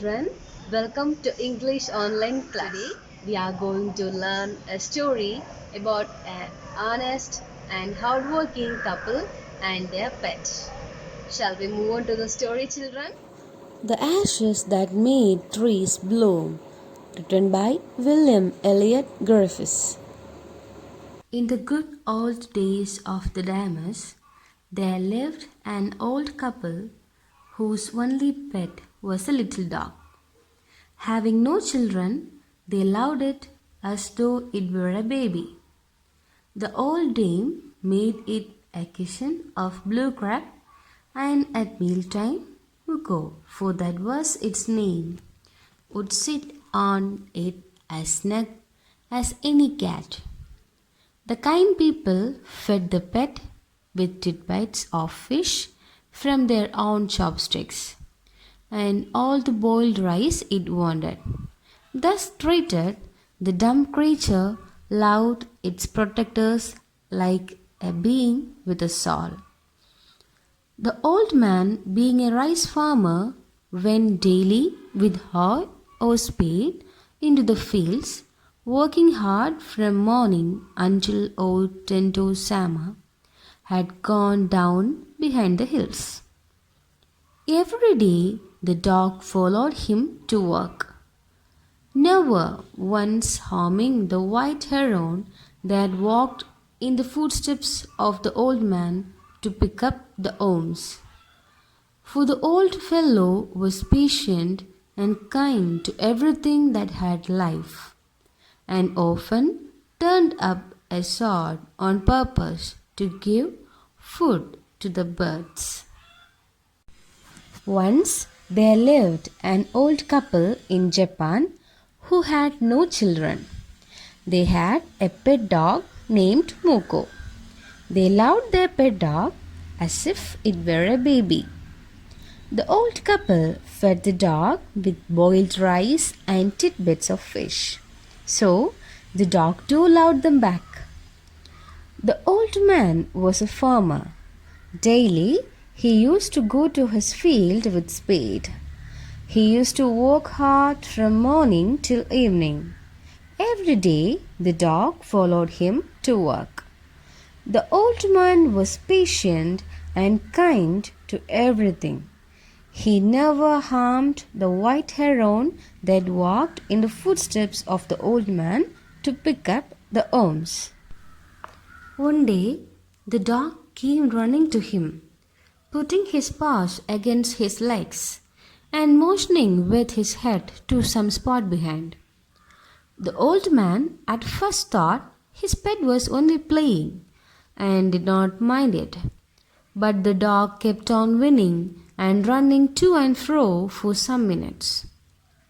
children, welcome to English online class. Today we are going to learn a story about an honest and hardworking couple and their pet. Shall we move on to the story, children? The Ashes That Made Trees Bloom, written by William Elliot Griffiths. In the good old days of the Damas, there lived an old couple whose only pet was a little dog. Having no children, they loved it as though it were a baby. The old dame made it a cushion of blue crab, and at mealtime, Muko, for that was its name, would sit on it as snug as any cat. The kind people fed the pet with tidbits of fish from their own chopsticks, and all the boiled rice it wanted. Thus treated, the dumb creature loved its protectors like a being with a soul. The old man, being a rice farmer, went daily with hoe or spade into the fields, working hard from morning until old Tento Sama had gone down behind the hills. Every day the dog followed him to work, never once harming the white heron that walked in the footsteps of the old man to pick up the alms. For the old fellow was patient and kind to everything that had life, and often turned up a sword on purpose to give food to the birds. Once there lived an old couple in Japan who had no children. They had a pet dog named Muko. They loved their pet dog as if it were a baby. The old couple fed the dog with boiled rice and tidbits of fish. So the dog too loved them back. The old man was a farmer. Daily he used to go to his field with spade. He used to work hard from morning till evening. Every day the dog followed him to work. The old man was patient and kind to everything. He never harmed the white heron that walked in the footsteps of the old man to pick up the alms. One day the dog came running to him, putting his paws against his legs and motioning with his head to some spot behind. The old man at first thought his pet was only playing and did not mind it. But the dog kept on winning and running to and fro for some minutes.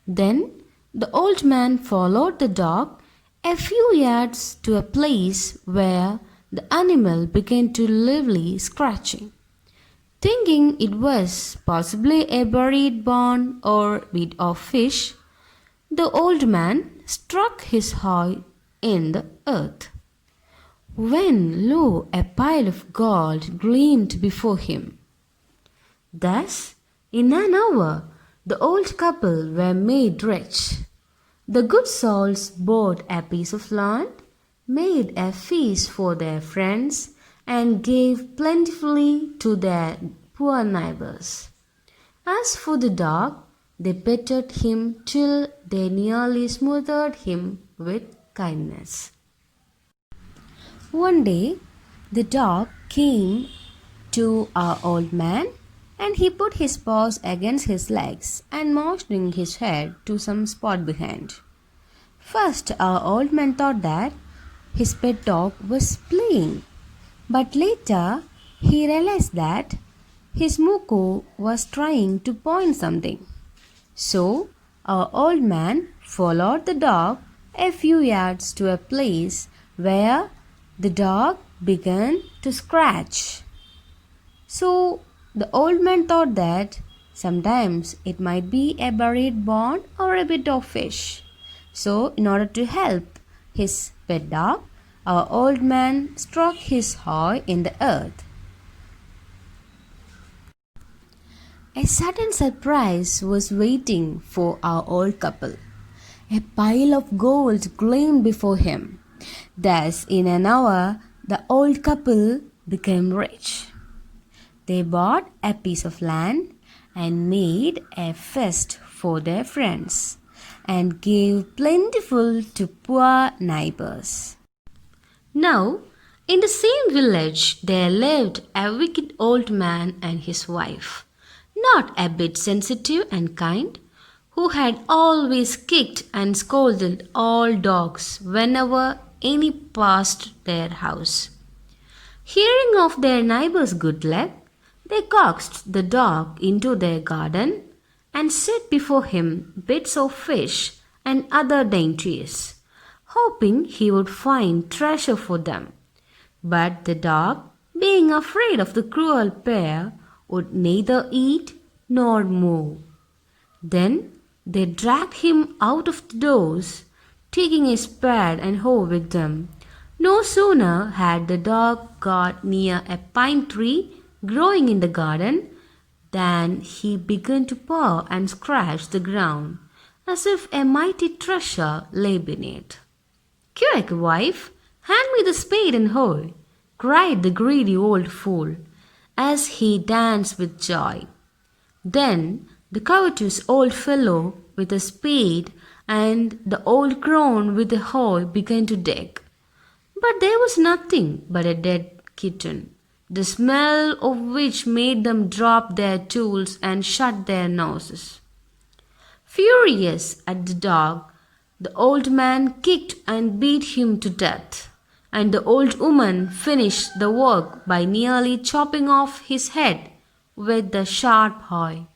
Then the old man followed the dog a few yards to a place where the animal began to lively scratching. Thinking it was possibly a buried bone or bit of fish, the old man struck his hoe in the earth, when lo, a pile of gold gleamed before him. Thus, in an hour, the old couple were made rich. The good souls bought a piece of land, made a feast for their friends, and gave plentifully to their poor neighbours. As for the dog, they petted him till they nearly smothered him with kindness. One day, the dog came to our old man, and he put his paws against his legs and motioning his head to some spot behind. First, our old man thought that his pet dog was playing, but later he realized that his Muko was trying to point something. So, our old man followed the dog a few yards to a place where the dog began to scratch. So, the old man thought that sometimes it might be a buried bone or a bit of fish. So, in order to help his pet dog, our old man struck his hoe in the earth. A sudden surprise was waiting for our old couple. A pile of gold gleamed before him. Thus, in an hour, the old couple became rich. They bought a piece of land and made a feast for their friends and gave plentiful to poor neighbors. Now, in the same village there lived a wicked old man and his wife, not a bit sensitive and kind, who had always kicked and scolded all dogs whenever any passed their house. Hearing of their neighbor's good luck, they coaxed the dog into their garden and set before him bits of fish and other dainties, hoping he would find treasure for them. But the dog, being afraid of the cruel pair, would neither eat nor move. Then they dragged him out of the doors, taking a spade and hoe with them. No sooner had the dog got near a pine tree growing in the garden than he began to paw and scratch the ground, as if a mighty treasure lay beneath. "Quick, wife, hand me the spade and hoe," cried the greedy old fool, as he danced with joy. Then the covetous old fellow with a spade and the old crone with a hoe began to dig. But there was nothing but a dead kitten, the smell of which made them drop their tools and shut their noses. Furious at the dog, the old man kicked and beat him to death, and the old woman finished the work by nearly chopping off his head with the sharp hoe.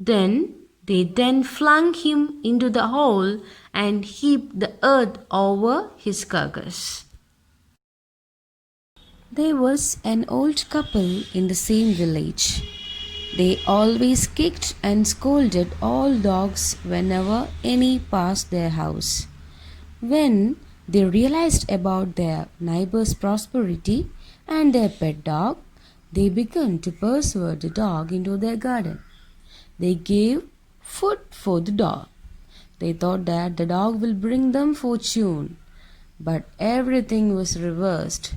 They flung him into the hole and heaped the earth over his carcass. There was an old couple in the same village. They always kicked and scolded all dogs whenever any passed their house. When they realized about their neighbor's prosperity and their pet dog, they began to persuade the dog into their garden. They gave food for the dog. They thought that the dog will bring them fortune. But everything was reversed.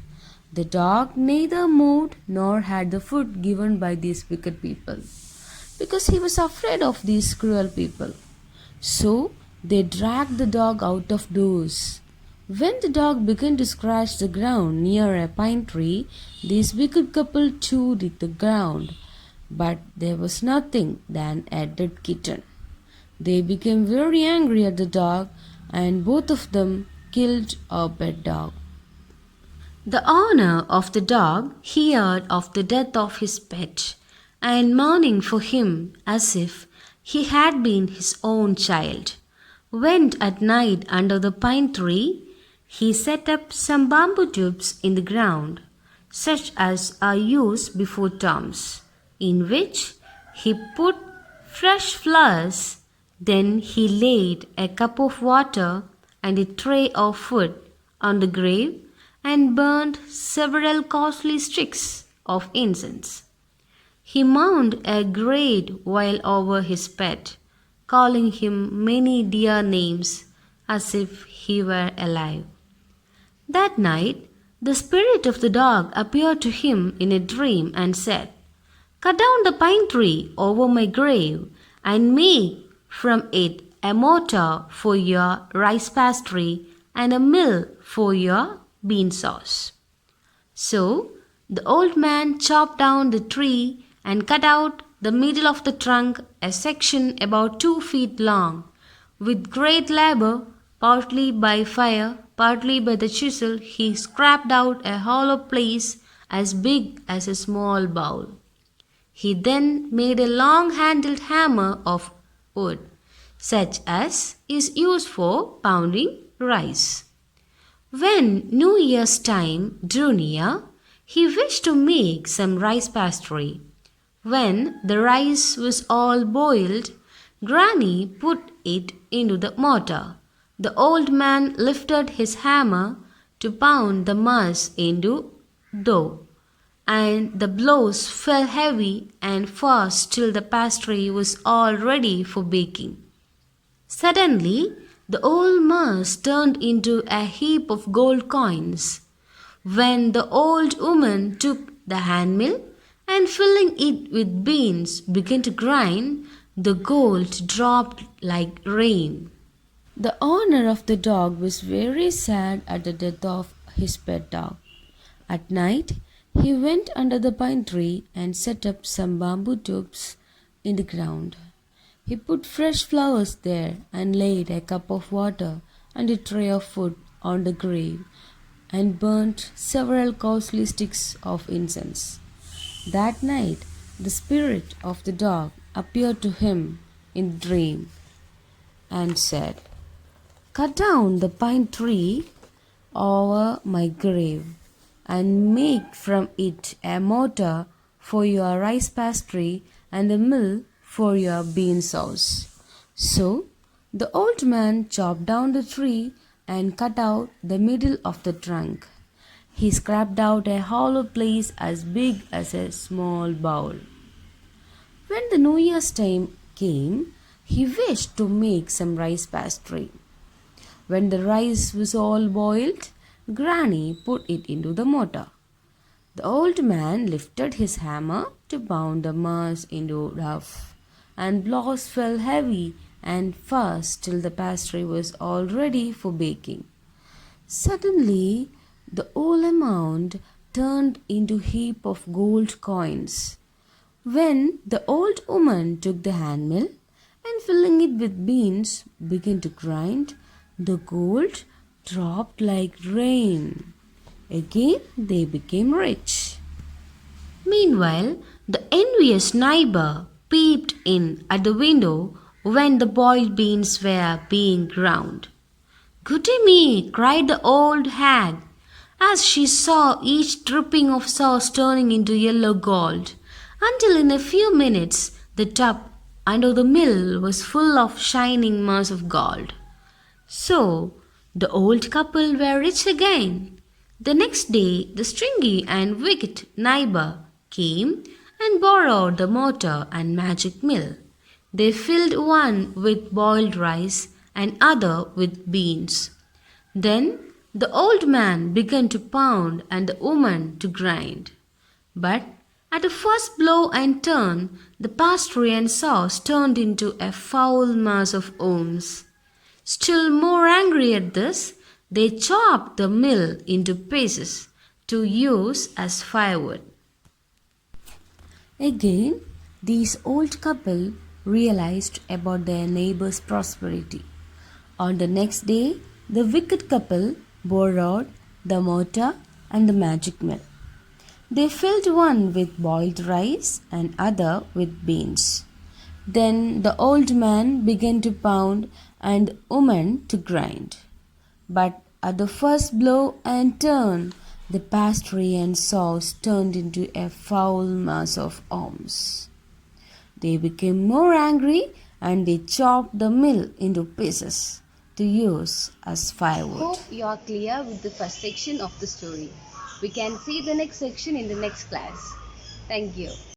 The dog neither moved nor had the food given by these wicked people, because he was afraid of these cruel people. So they dragged the dog out of doors. When the dog began to scratch the ground near a pine tree, this wicked couple chewed at the ground, but there was nothing than a dead kitten. They became very angry at the dog, and both of them killed our pet dog. The owner of the dog heard of the death of his pet, and mourning for him as if he had been his own child, went at night under the pine tree. He set up some bamboo tubes in the ground, such as are used before tombs, in which he put fresh flowers. Then he laid a cup of water and a tray of food on the grave and burned several costly sticks of incense. He mourned a great while over his pet, calling him many dear names as if he were alive. That night the spirit of the dog appeared to him in a dream and said, "Cut down the pine tree over my grave and make from it a mortar for your rice pastry and a mill for your bean sauce." So the old man chopped down the tree and cut out the middle of the trunk a section about 2 feet long. With great labor, partly by fire, partly by the chisel, he scraped out a hollow place as big as a small bowl. He then made a long-handled hammer of wood, such as is used for pounding rice. When New Year's time drew near, he wished to make some rice pastry. When the rice was all boiled, Granny put it into the mortar. The old man lifted his hammer to pound the mass into dough, and the blows fell heavy and fast till the pastry was all ready for baking. Suddenly, the old mass turned into a heap of gold coins. When the old woman took the handmill and filling it with beans began to grind, the gold dropped like rain. The owner of the dog was very sad at the death of his pet dog. At night, he went under the pine tree and set up some bamboo tubes in the ground. He put fresh flowers there and laid a cup of water and a tray of food on the grave and burnt several costly sticks of incense. That night, the spirit of the dog appeared to him in a dream and said, "Cut down the pine tree over my grave and make from it a mortar for your rice pastry and a mill for your bean sauce." So the old man chopped down the tree and cut out the middle of the trunk. He scraped out a hollow place as big as a small bowl. When the New Year's time came, he wished to make some rice pastry. When the rice was all boiled, Granny put it into the mortar. The old man lifted his hammer to pound the mass into rough, and blows fell heavy and fast till the pastry was all ready for baking. Suddenly, the whole amount turned into a heap of gold coins. When the old woman took the handmill and filling it with beans began to grind, the gold dropped like rain. Again they became rich. Meanwhile, the envious neighbor peeped in at the window when the boiled beans were being ground. "Goody me!" cried the old hag, as she saw each dripping of sauce turning into yellow gold, until in a few minutes the tub under the mill was full of shining mass of gold. So the old couple were rich again. The next day the stringy and wicked neighbor came and borrowed the mortar and magic mill. They filled one with boiled rice and other with beans. Then the old man began to pound and the woman to grind. But at the first blow and turn, the pastry and sauce turned into a foul mass of worms. Still more angry at this, they chopped the mill into pieces to use as firewood. Again, these old couple realized about their neighbor's prosperity. On the next day, the wicked couple borrowed the mortar and the magic mill. They filled one with boiled rice and other with beans. Then the old man began to pound and the woman to grind. But at the first blow and turn, the pastry and sauce turned into a foul mass of worms. They became more angry and they chopped the mill into pieces to use as firewood. Hope you are clear with the first section of the story. We can see the next section in the next class. Thank you.